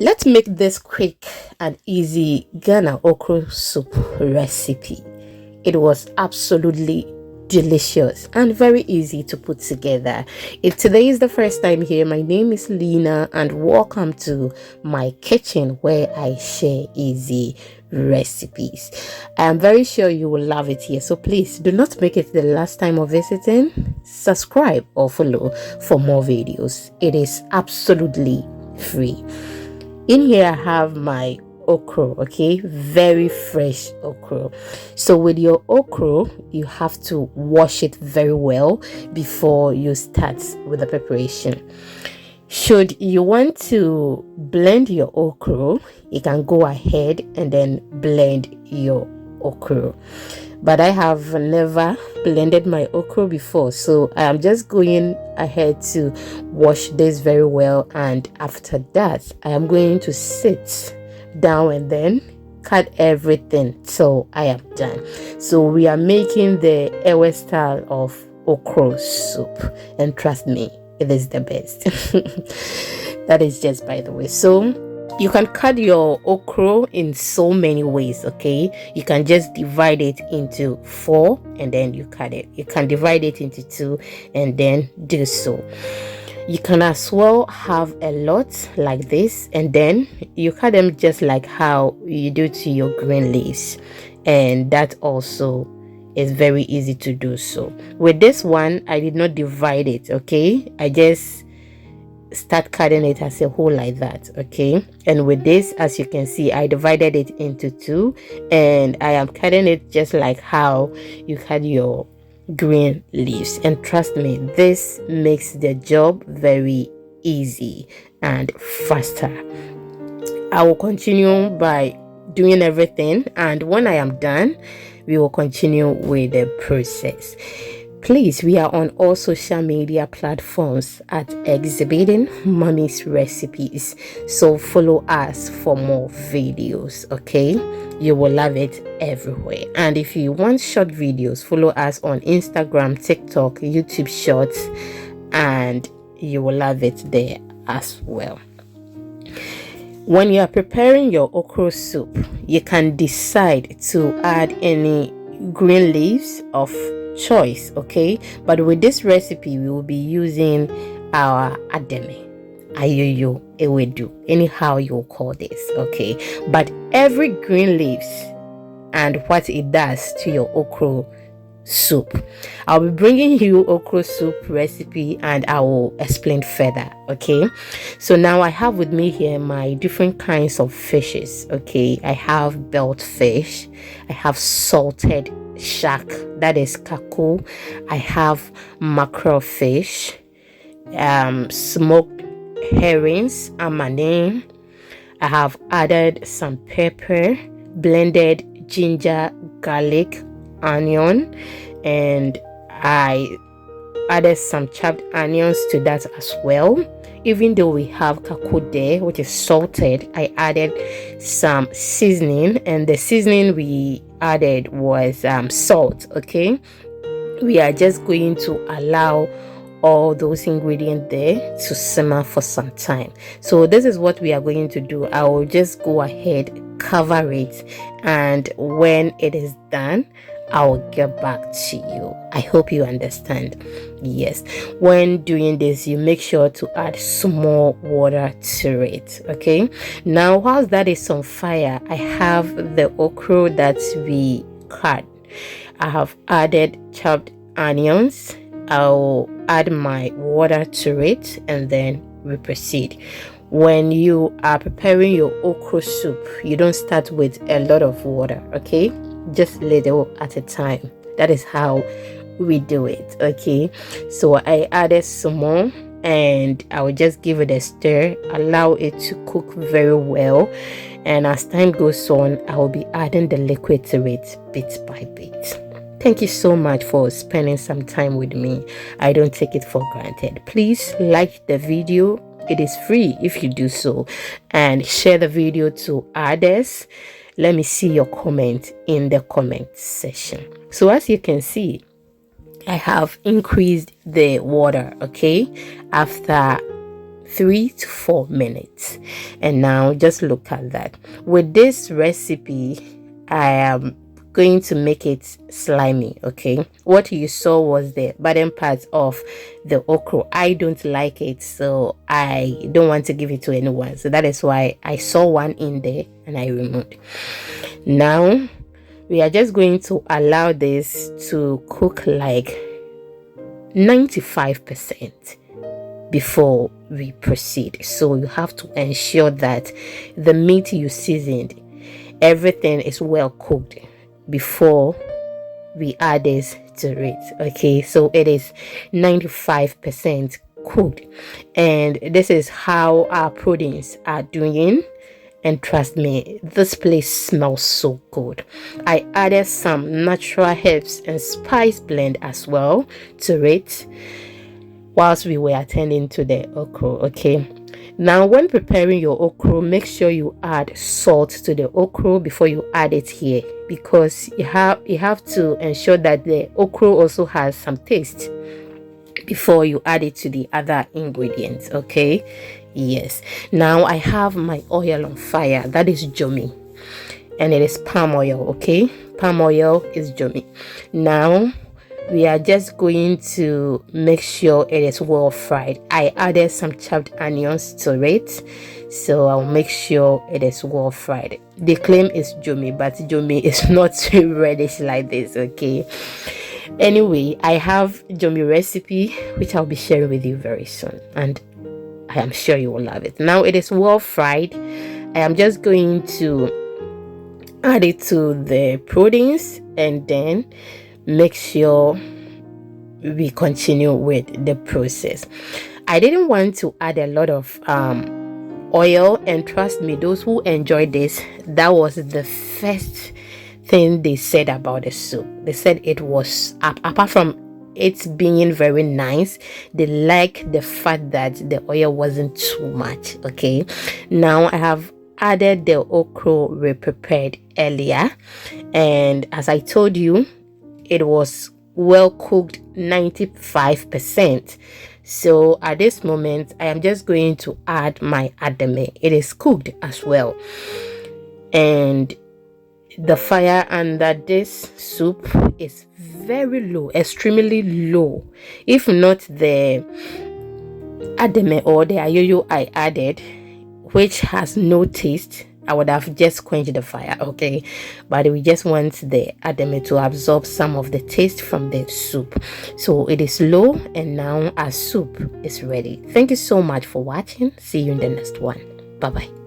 Let's make this quick and easy Ghana okra soup recipe. It was absolutely delicious and very easy to put together. If today is the first time here, my name is Lena and welcome to my kitchen where I share easy recipes. I am very sure you will love it here, so please do not make it the last time of visiting. Subscribe or follow for more videos. It is absolutely free. In here I have my okro, okay, very fresh okro. So with your okro, you have to wash it very well before you start with the preparation. Should you want to blend your okro, you can go ahead and then blend your okro, but I have never blended my okra before, so I am just going ahead to wash this very well, and after that I am going to sit down and then cut everything till I am done. So we are making the Ewe style of okra soup, and trust me, it is the best. That is just by the way. So you can cut your okra in so many ways, okay? You can just divide it into 4 and then you cut it. You can divide it into 2 and then do so. You can as well have a lot like this and then you cut them just like how you do to your green leaves, and that also is very easy to do. So with this one I did not divide it, okay? I just start cutting it as a whole like that, okay? And with this, as you can see, I divided it into 2 and I am cutting it just like how you cut your green leaves, and trust me, this makes the job very easy and faster. I will continue by doing everything, and when I am done we will continue with the process. Please, we are on all social media platforms at Exhibiting Mommy's Recipes, so follow us for more videos, okay? You will love it everywhere. And if you want short videos, follow us on Instagram, TikTok, YouTube Shorts, and you will love it there as well. When you are preparing your okra soup, you can decide to add any green leaves of choice, okay? But with this recipe we will be using our ademe, ayoyo, ewedu, anyhow you call this, okay? But every green leaves and what it does to your okra soup, I'll be bringing you okra soup recipe and I will explain further, okay? So now I have with me here my different kinds of fishes, okay? I have belt fish, I have salted shark, that is kako, I have mackerel fish, smoked herrings, amane. I have added some pepper, blended ginger, garlic, onion, and I added some chopped onions to that as well. Even though we have kako there, which is salted, I added some seasoning, and the seasoning we added was salt, okay? We are just going to allow all those ingredients there to simmer for some time. So this is what we are going to do. I will just go ahead, cover it, and when it is done I will get back to you. I hope you understand. Yes, when doing this you make sure to add small water to it, okay? Now whilst that is on fire, I have the okra that we cut. I have added chopped onions. I'll add my water to it and then we proceed. When you are preparing your okra soup, you don't start with a lot of water, okay? Just little at a time. That is how we do it, okay? So I added some more and I will just give it a stir, allow it to cook very well, and as time goes on I will be adding the liquid to it bit by bit. Thank you so much for spending some time with me. I don't take it for granted. Please like the video. It is free if you do so, and share the video to others. Let me see your comment in the comment section. So as you can see, I have increased the water, okay? After 3 to 4 minutes. And now just look at that. With this recipe, I am going to make it slimy. Okay, what you saw was the bottom part of the okra. I don't like it, so I don't want to give it to anyone, so that is why I saw one in there and I removed. Now we are just going to allow this to cook like 95% before we proceed. So you have to ensure that the meat you seasoned, everything is well cooked before we add this to it. Okay, so it is 95% cooked, and this is how our proteins are doing. And trust me, this place smells so good. I added some natural herbs and spice blend as well to it whilst we were attending to the okra. Okay, now when preparing your okra, make sure you add salt to the okra before you add it here, because you have to ensure that the okra also has some taste before you add it to the other ingredients. Okay, yes. Now I have my oil on fire. That is jomi, and it is palm oil. Okay, palm oil is jomi. Now we are just going to make sure it is well fried. I added some chopped onions to it, so I'll make sure it is well fried. The claim is jomi, but jomi is not reddish like this. Okay, anyway, I have jomi recipe which I'll be sharing with you very soon, and I am sure you will love it. Now it is well fried. I am just going to add it to the proteins and then make sure we continue with the process. I didn't want to add a lot of oil, and trust me, those who enjoyed this, that was the first thing they said about the soup. They said it was, apart from it's being very nice, they like the fact that the oil wasn't too much. Okay, now I have added the okra we prepared earlier, and as I told you, it was well cooked 95%. So at this moment I am just going to add my adame. It is cooked as well, and the fire under this soup is very low, extremely low. If not the adame or the ayoyo I added, which has no taste, I would have just quenched the fire. Okay, but we just want the adame to absorb some of the taste from the soup. So it is low, and now our soup is ready. Thank you so much for watching. See you in the next one. Bye bye.